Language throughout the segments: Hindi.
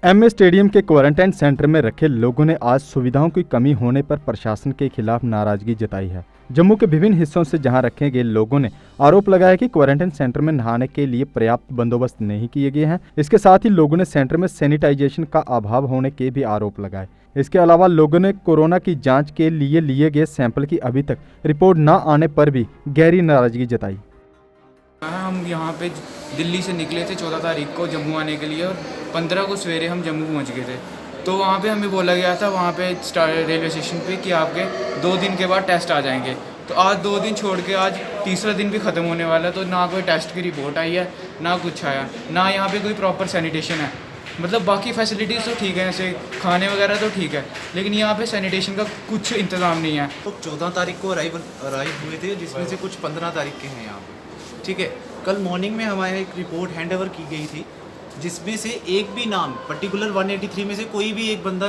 एमए स्टेडियम के क्वारंटाइन सेंटर में रखे लोगों ने आज सुविधाओं की कमी होने पर प्रशासन के खिलाफ नाराजगी जताई है। जम्मू के विभिन्न हिस्सों से जहां रखे गए लोगों ने आरोप लगाया कि क्वारंटाइन सेंटर में नहाने के लिए पर्याप्त बंदोबस्त नहीं किए गए हैं। इसके साथ ही लोगों ने सेंटर में सैनिटाइजेशन का अभाव होने के भी आरोप लगाए। इसके अलावा लोगों ने कोरोना की जाँच के लिए गए सैंपल की अभी तक रिपोर्ट न आने पर भी गहरी नाराजगी जताई। हम यहाँ पे दिल्ली से निकले थे 14 तारीख को जम्मू आने के लिए और 15 को सवेरे हम जम्मू पहुँच गए थे। तो वहाँ पे हमें बोला गया था वहाँ पे रेलवे स्टेशन पे कि आपके 2 दिन के बाद टेस्ट आ जाएंगे। तो आज 2 दिन छोड़ के आज तीसरा दिन भी ख़त्म होने वाला है, तो ना कोई टेस्ट की रिपोर्ट आई है, ना कुछ आया, ना यहाँ पे कोई प्रॉपर सैनिटेशन है। मतलब बाकी फैसिलिटीज़ तो ठीक है, जैसे खाने वगैरह तो ठीक है, लेकिन यहाँ पे सैनिटेशन का कुछ इंतज़ाम नहीं है। तो 14 तारीख को अराइव हुए थे, जिसमें से कुछ 15 तारीख के हैं यहाँ पे। ठीक है, कल मॉर्निंग में हमारे एक रिपोर्ट हैंड ओवर की गई थी, जिसमें से एक भी नाम पर्टिकुलर 183 में से कोई भी एक बंदा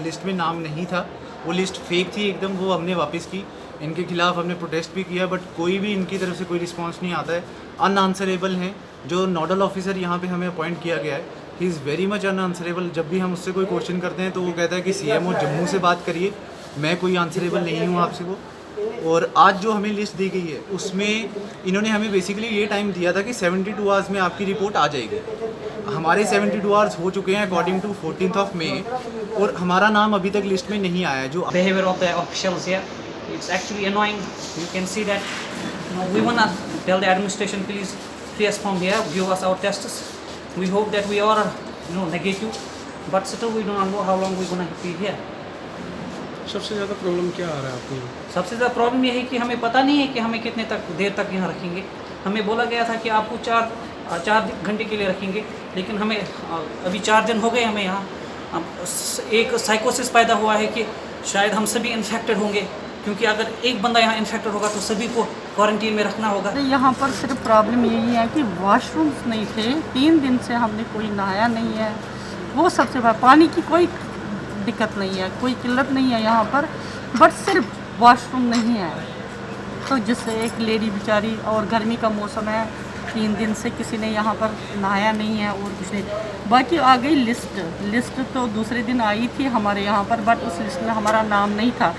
लिस्ट में नाम नहीं था। वो लिस्ट फेक थी एकदम, वो हमने वापस की। इनके खिलाफ हमने प्रोटेस्ट भी किया, बट कोई भी इनकी तरफ से कोई रिस्पांस नहीं आता है। अनआंसरेबल हैं। जो नोडल ऑफिसर यहाँ पे हमें अपॉइंट किया गया है, ही इज़ वेरी मच अनआंसरेबल। जब भी हम उससे कोई क्वेश्चन करते हैं तो वो कहता है कि सीएमओ जम्मू से बात करिए, मैं कोई आंसरेबल नहीं हूँ आपसे वो। और आज जो हमें लिस्ट दी गई है उसमें इन्होंने हमें बेसिकली ये टाइम दिया था कि 72 आवर्स में आपकी रिपोर्ट आ जाएगी। हमारे 72 आवर्स हो चुके हैं अकॉर्डिंग टू 14 मई, और हमारा नाम अभी तक लिस्ट में नहीं आया है। जो behavior of the officials here, it's actually annoying. You can see that, we want to tell the administration, please free us from here, give us our tests. We hope that we are negative, but still we do not know how long we're going to be here. सबसे ज़्यादा प्रॉब्लम क्या आ रहा है आपको? सबसे ज़्यादा प्रॉब्लम ये है कि हमें पता नहीं है कि हमें कितने देर तक यहाँ रखेंगे। हमें बोला गया था कि आपको 4 घंटे के लिए रखेंगे, लेकिन हमें अभी 4 दिन हो गए हमें यहाँ। एक साइकोसिस पैदा हुआ है कि शायद हम सभी इन्फेक्टेड होंगे, क्योंकि अगर एक बंदा यहाँ इन्फेक्टेड होगा तो सभी को क्वारंटीन में रखना होगा। यहाँ पर सिर्फ प्रॉब्लम यही है कि वॉशरूम्स नहीं थे। 3 दिन से हमने कोई नहाया नहीं है। वो सबसे बड़ा, पानी की कोई दिक्कत नहीं है, कोई किल्लत नहीं है यहाँ पर, बट सिर्फ वॉशरूम नहीं है। तो जिससे एक लेडी बेचारी, और गर्मी का मौसम है, 3 दिन से किसी ने यहाँ पर नहाया नहीं है और कुछ नहीं। बाकी आ गई लिस्ट तो दूसरे दिन आई थी हमारे यहाँ पर, बट उस लिस्ट में हमारा नाम नहीं था।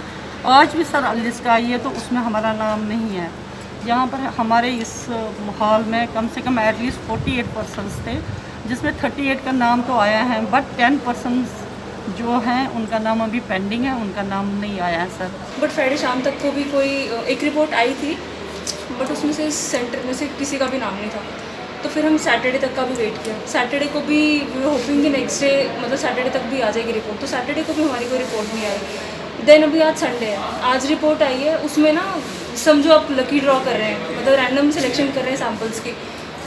आज भी सर लिस्ट आई है तो उसमें हमारा नाम नहीं है। यहाँ पर हमारे इस हॉल में कम से कम एटलीस्ट 48 पर्सन्स थे, जिसमें 38 का नाम तो आया है, बट 10 पर्सन्स जो हैं उनका नाम अभी पेंडिंग है, उनका नाम नहीं आया है सर। बट फ्राइडे शाम तक को भी कोई एक रिपोर्ट आई थी, बट उसमें से सेंटर में से किसी का भी नाम नहीं था। तो फिर हम सैटरडे तक का भी वेट किया। सैटरडे को भी होपिंग कि नेक्स्ट डे, मतलब सैटरडे तक भी आ जाएगी रिपोर्ट, तो सैटरडे को भी हमारी कोई रिपोर्ट नहीं आई। देन अभी आज संडे है, आज रिपोर्ट आई है। उसमें ना समझो आप लकी ड्रॉ कर रहे हैं, मतलब रैंडम सिलेक्शन कर रहे हैं सैम्पल्स की,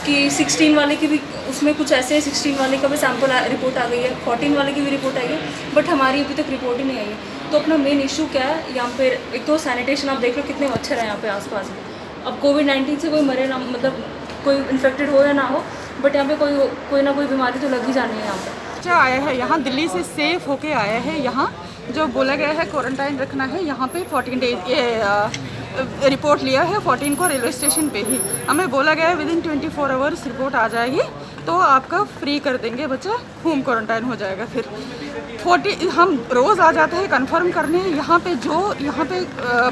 कि 16 वाले की भी उसमें कुछ ऐसे है, 16 वाले का भी सैंपल रिपोर्ट आ गई है, 14 वाले की भी रिपोर्ट आई है, बट हमारी अभी तक रिपोर्ट ही नहीं आई है। तो अपना मेन इशू क्या है यहाँ पे? एक तो सैनिटेशन, आप देख लो कितने मच्छर हैं यहाँ पे आसपास में। अब कोविड-19 से कोई मरे ना, मतलब कोई इन्फेक्टेड हो या ना हो, बट यहाँ पे कोई ना कोई बीमारी तो लग ही जानी है यहाँ पे। बच्चा आया है यहाँ, दिल्ली से सेफ होके आया है यहाँ। जो बोला गया है क्वारंटाइन रखना है यहाँ पे 14 डेज, रिपोर्ट लिया है 14 को रेलवे स्टेशन पे ही। हमें बोला गया है विदिन 24 आवर्स रिपोर्ट आ जाएगी तो आपका फ्री कर देंगे, बच्चा होम क्वारंटाइन हो जाएगा। फिर 40 हम रोज़ आ जाते हैं कंफर्म करने। यहाँ पे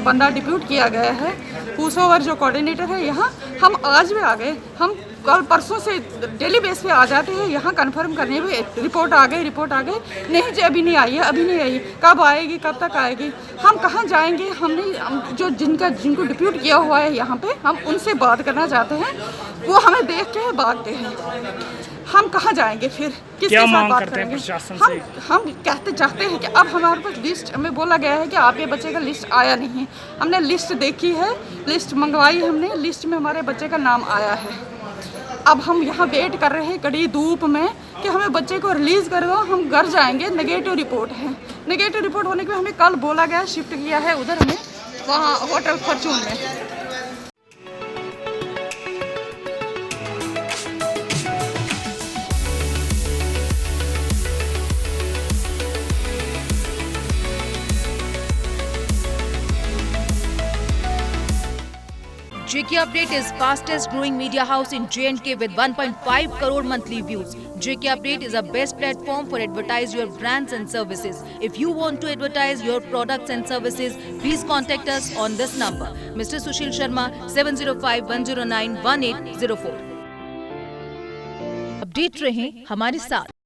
बंदा डिप्यूट किया गया है, हुसोवर जो कोऑर्डिनेटर है यहाँ, हम आज भी आ गए। हम कल परसों से डेली बेस पे आ जाते हैं यहाँ कंफर्म करने में। रिपोर्ट आ गई नहीं जी, अभी नहीं आई है, कब आएगी, कब तक आएगी? हम कहाँ जाएंगे? हमने जो जिनको डिप्यूट किया हुआ है यहाँ पे, हम उनसे बात करना चाहते हैं, वो हमें देख के भागते हैं। हम कहाँ जाएंगे फिर? किसके साथ बात करेंगे? हम कहते चाहते हैं कि अब हमारे पास लिस्ट, हमें बोला गया है कि आपके बच्चे का लिस्ट आया नहीं है। हमने लिस्ट देखी है, लिस्ट मंगवाई हमने, लिस्ट में हमारे बच्चे का नाम आया है। अब हम यहाँ वेट कर रहे हैं कड़ी धूप में कि हमें बच्चे को रिलीज़ कर दो, हम घर जाएंगे। नेगेटिव रिपोर्ट है। नेगेटिव रिपोर्ट होने के बाद हमें कल बोला गया, शिफ्ट किया है उधर, हमें वहाँ होटल फॉर्चून में। JK Update is fastest growing media house in J&K with 1.5 crore monthly views. JK Update is a best platform for advertise your brands and services. If you want to advertise your products and services, please contact us on this number. Mr. Sushil Sharma, 705-109-1804. Update रहें हमारे साथ।